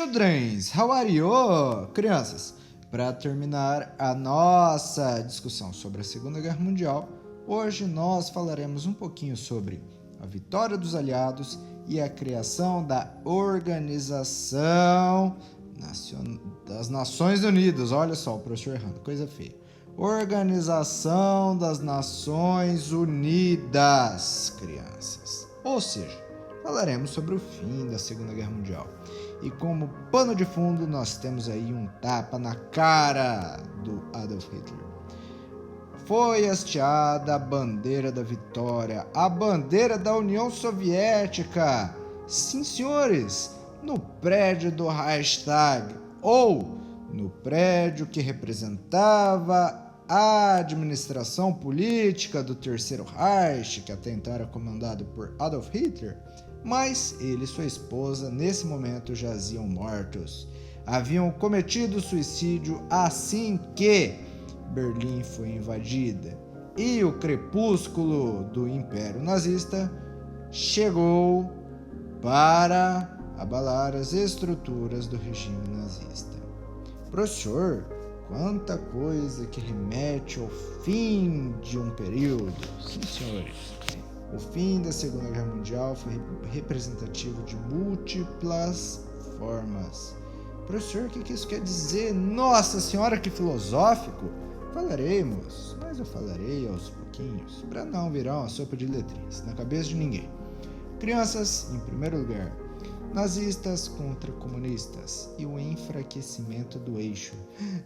childrens, how are you? Crianças, para terminar a nossa discussão sobre a Segunda Guerra Mundial, hoje nós falaremos um pouquinho sobre a vitória dos aliados e a criação da Organização das Nações Unidas. Olha só, o professor errando, coisa feia. Organização das Nações Unidas, crianças. Ou seja, falaremos sobre o fim da Segunda Guerra Mundial. E como pano de fundo, nós temos aí um tapa na cara do Adolf Hitler. Foi hasteada a bandeira da vitória, a bandeira da União Soviética. Sim, senhores, no prédio do Reichstag, ou no prédio que representava a administração política do Terceiro Reich, que até então era comandado por Adolf Hitler, mas ele e sua esposa, nesse momento, jaziam mortos. Haviam cometido suicídio assim que Berlim foi invadida e o crepúsculo do Império Nazista chegou para abalar as estruturas do regime nazista. Professor, quanta coisa que remete ao fim de um período. Sim, senhores. O fim da Segunda Guerra Mundial foi representativo de múltiplas formas. Professor, o que isso quer dizer? Nossa Senhora, que filosófico! Falaremos, mas eu falarei aos pouquinhos, para não virar uma sopa de letrinhas na cabeça de ninguém. Crianças, em primeiro lugar, nazistas contra comunistas e o enfraquecimento do eixo.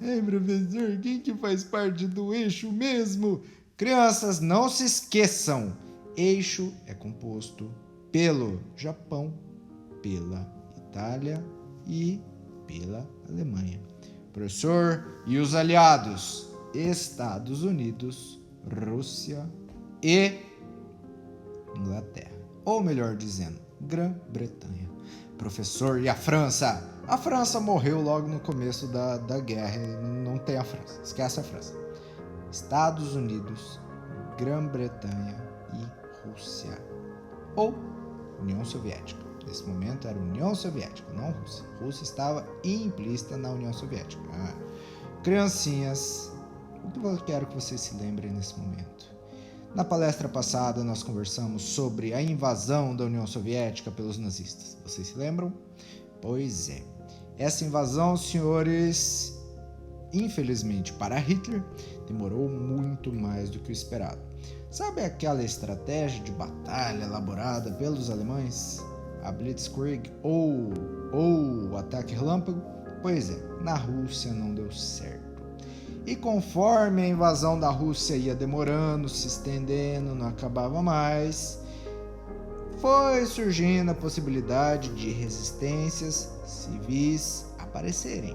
Ei, professor, quem que faz parte do eixo mesmo? Crianças, não se esqueçam, eixo é composto pelo Japão, pela Itália e pela Alemanha. Professor, e os aliados? Estados Unidos, Rússia e Inglaterra. Ou melhor dizendo, Grã-Bretanha. Professor, e a França? A França morreu logo no começo da guerra, não tem a França, esquece a França. Estados Unidos, Grã-Bretanha e Rússia. Ou União Soviética. Nesse momento era União Soviética, não Rússia. Rússia estava implícita na União Soviética. Criancinhas, o que eu quero que vocês se lembrem nesse momento? Na palestra passada, nós conversamos sobre a invasão da União Soviética pelos nazistas. Vocês se lembram? Pois é. Essa invasão, senhores, infelizmente para Hitler, demorou muito mais do que o esperado. Sabe aquela estratégia de batalha elaborada pelos alemães? A Blitzkrieg ou o ataque relâmpago? Pois é, na Rússia não deu certo. E conforme a invasão da Rússia ia demorando, se estendendo, não acabava mais, foi surgindo a possibilidade de resistências civis aparecerem.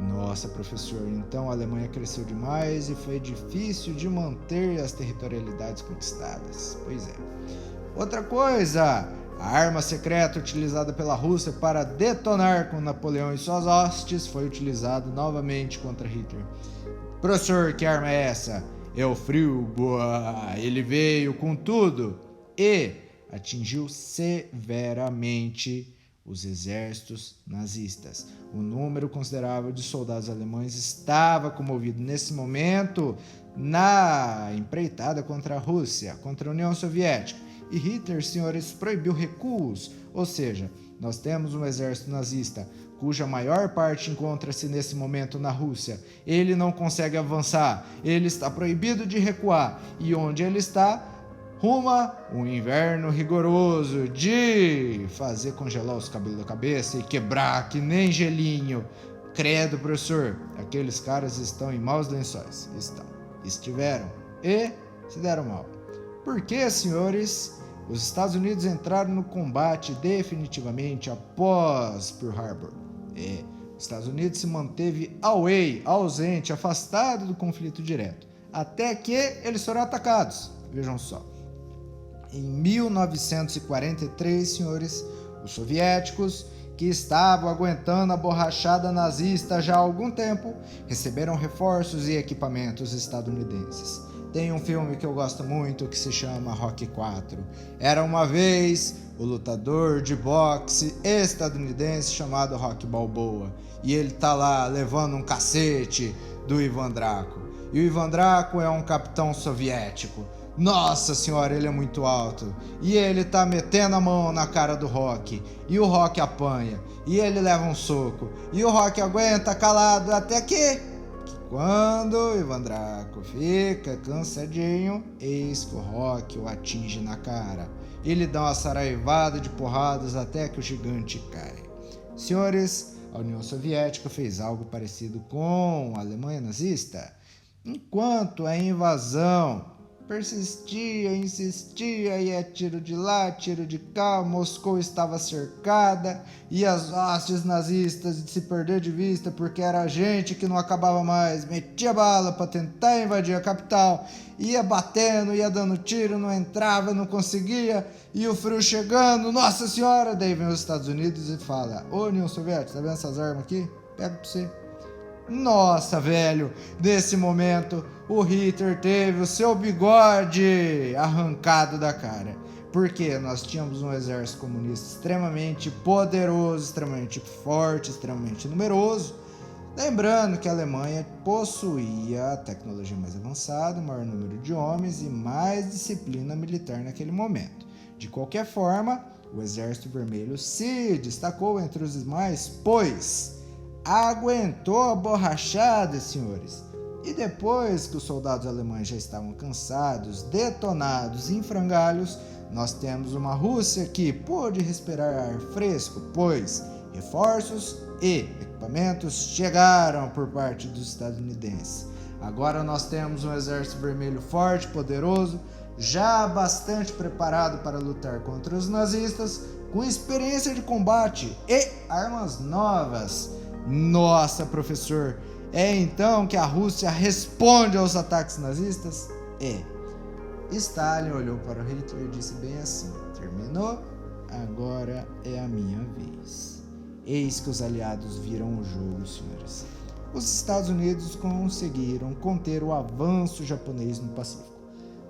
Nossa, professor, então a Alemanha cresceu demais e foi difícil de manter as territorialidades conquistadas. Pois é. Outra coisa, a arma secreta utilizada pela Rússia para detonar com Napoleão e suas hostes foi utilizada novamente contra Hitler. Professor, que arma é essa? É o frio, boa! Ele veio com tudo e atingiu severamente os exércitos nazistas. Um número considerável de soldados alemães estava comovido nesse momento na empreitada contra a Rússia, contra a União Soviética. E Hitler, senhores, proibiu recuos, ou seja, nós temos um exército nazista cuja maior parte encontra-se nesse momento na Rússia. Ele não consegue avançar, ele está proibido de recuar, e onde ele está, ruma um inverno rigoroso de fazer congelar os cabelos da cabeça e quebrar que nem gelinho. Credo, professor, aqueles caras estão em maus lençóis. Estiveram e se deram mal. Por que, senhores, os Estados Unidos entraram no combate definitivamente após Pearl Harbor? Os Estados Unidos se manteve away, ausente, afastado do conflito direto, até que eles foram atacados. Vejam só. Em 1943, senhores, os soviéticos, que estavam aguentando a borrachada nazista já há algum tempo, receberam reforços e equipamentos estadunidenses. Tem um filme que eu gosto muito que se chama Rocky IV. Era uma vez o lutador de boxe estadunidense chamado Rocky Balboa. E ele tá lá levando um cacete do Ivan Drago. E o Ivan Drago é um capitão soviético. Nossa senhora, ele é muito alto. E ele tá metendo a mão na cara do Rocky. E o Rocky apanha. E ele leva um soco. E o Rocky aguenta calado até que quando o Ivan Drago fica cansadinho, eis que o Rocky o atinge na cara. Ele dá uma saraivada de porradas até que o gigante cai. Senhores, a União Soviética fez algo parecido com a Alemanha nazista. Enquanto a invasão persistia, insistia, e é tiro de lá, tiro de cá, Moscou estava cercada e as hostes nazistas de se perder de vista porque era gente que não acabava mais, metia bala para tentar invadir a capital, ia batendo, ia dando tiro, não entrava, não conseguia, e o frio chegando, nossa senhora, daí vem os Estados Unidos e fala: ô União Soviética, tá vendo essas armas aqui? Pega pra você. Nossa, velho, nesse momento o Hitler teve o seu bigode arrancado da cara. Porque nós tínhamos um exército comunista extremamente poderoso, extremamente forte, extremamente numeroso. Lembrando que a Alemanha possuía a tecnologia mais avançada, maior número de homens e mais disciplina militar naquele momento. De qualquer forma, o Exército Vermelho se destacou entre os demais, pois aguentou a borrachada, senhores. E depois que os soldados alemães já estavam cansados, detonados em frangalhos, nós temos uma Rússia que pôde respirar ar fresco, pois reforços e equipamentos chegaram por parte dos estadunidenses. Agora nós temos um exército vermelho forte, poderoso, já bastante preparado para lutar contra os nazistas, com experiência de combate e armas novas. Nossa, professor, é então que a Rússia responde aos ataques nazistas? É. Stalin olhou para o Hitler e disse bem assim: terminou? Agora é a minha vez. Eis que os aliados viram o jogo, senhores. Os Estados Unidos conseguiram conter o avanço japonês no Pacífico.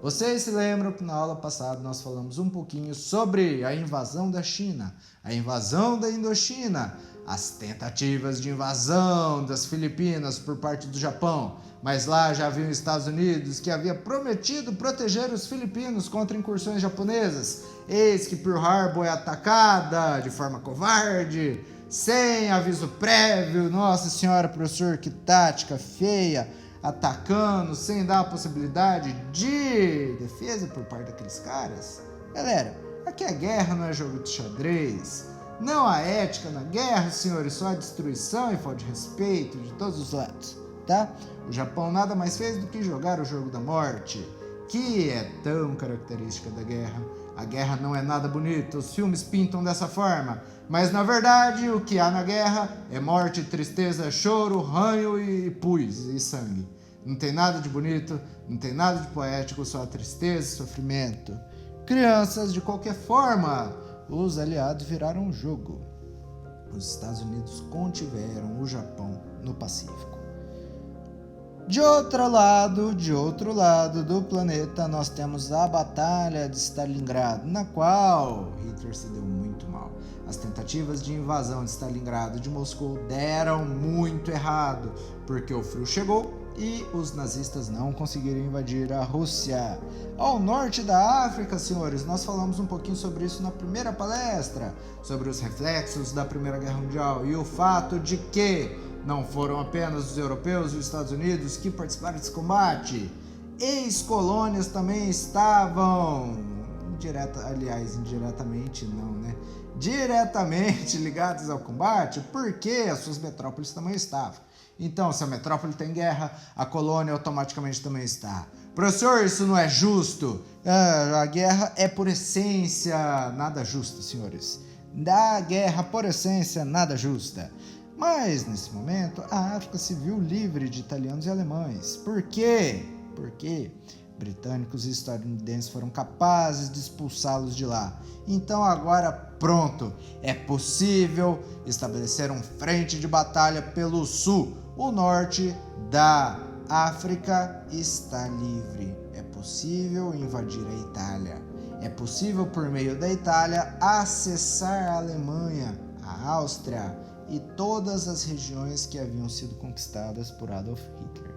Vocês se lembram que na aula passada nós falamos um pouquinho sobre a invasão da China, a invasão da Indochina, as tentativas de invasão das Filipinas por parte do Japão, mas lá já havia os Estados Unidos que havia prometido proteger os filipinos contra incursões japonesas. Eis que Pearl Harbor é atacada de forma covarde, sem aviso prévio. Nossa senhora, professor, que tática feia, atacando sem dar a possibilidade de defesa por parte daqueles caras. Galera, aqui a guerra não é jogo de xadrez. Não há ética na guerra, senhores, só há destruição e falta de respeito de todos os lados, tá? O Japão nada mais fez do que jogar o jogo da morte, que é tão característica da guerra. A guerra não é nada bonita, os filmes pintam dessa forma, mas na verdade o que há na guerra é morte, tristeza, choro, ranho e pus e sangue. Não tem nada de bonito, não tem nada de poético, só tristeza e sofrimento. Crianças, de qualquer forma, os aliados viraram o jogo. Os Estados Unidos contiveram o Japão no Pacífico. De outro lado do planeta, nós temos a Batalha de Stalingrado, na qual Hitler se deu muito mal. As tentativas de invasão de Stalingrado de Moscou deram muito errado, porque o frio chegou e os nazistas não conseguiram invadir a Rússia. Ao norte da África, senhores, nós falamos um pouquinho sobre isso na primeira palestra, sobre os reflexos da Primeira Guerra Mundial e o fato de que não foram apenas os europeus e os Estados Unidos que participaram desse combate. Ex-colônias também estavam, indiretamente não, né? Diretamente ligadas ao combate, porque as suas metrópoles também estavam. Então, se a metrópole está em guerra, a colônia automaticamente também está. Professor, isso não é justo? A guerra é por essência nada justa, senhores. Da guerra, por essência, nada justa. Mas, nesse momento, a África se viu livre de italianos e alemães. Por quê? Porque britânicos e estadunidenses foram capazes de expulsá-los de lá. Então agora pronto, é possível estabelecer um frente de batalha pelo sul. O norte da África está livre. É possível invadir a Itália. É possível, por meio da Itália, acessar a Alemanha, a Áustria e todas as regiões que haviam sido conquistadas por Adolf Hitler.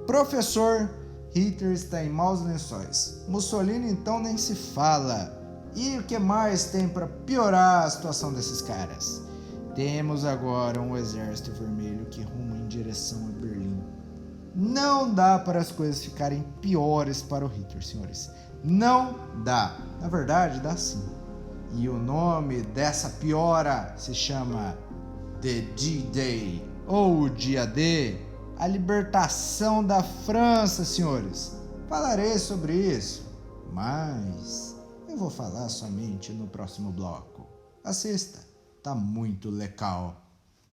Professor, Hitler está em maus lençóis. Mussolini então nem se fala. E o que mais tem para piorar a situação desses caras? Temos agora um exército vermelho que ruma em direção a Berlim. Não dá para as coisas ficarem piores para o Hitler, senhores. Não dá. Na verdade, dá sim. E o nome dessa piora se chama The D-Day, ou o Dia D, a libertação da França, senhores. Falarei sobre isso, mas eu vou falar somente no próximo bloco. Assista, tá muito legal.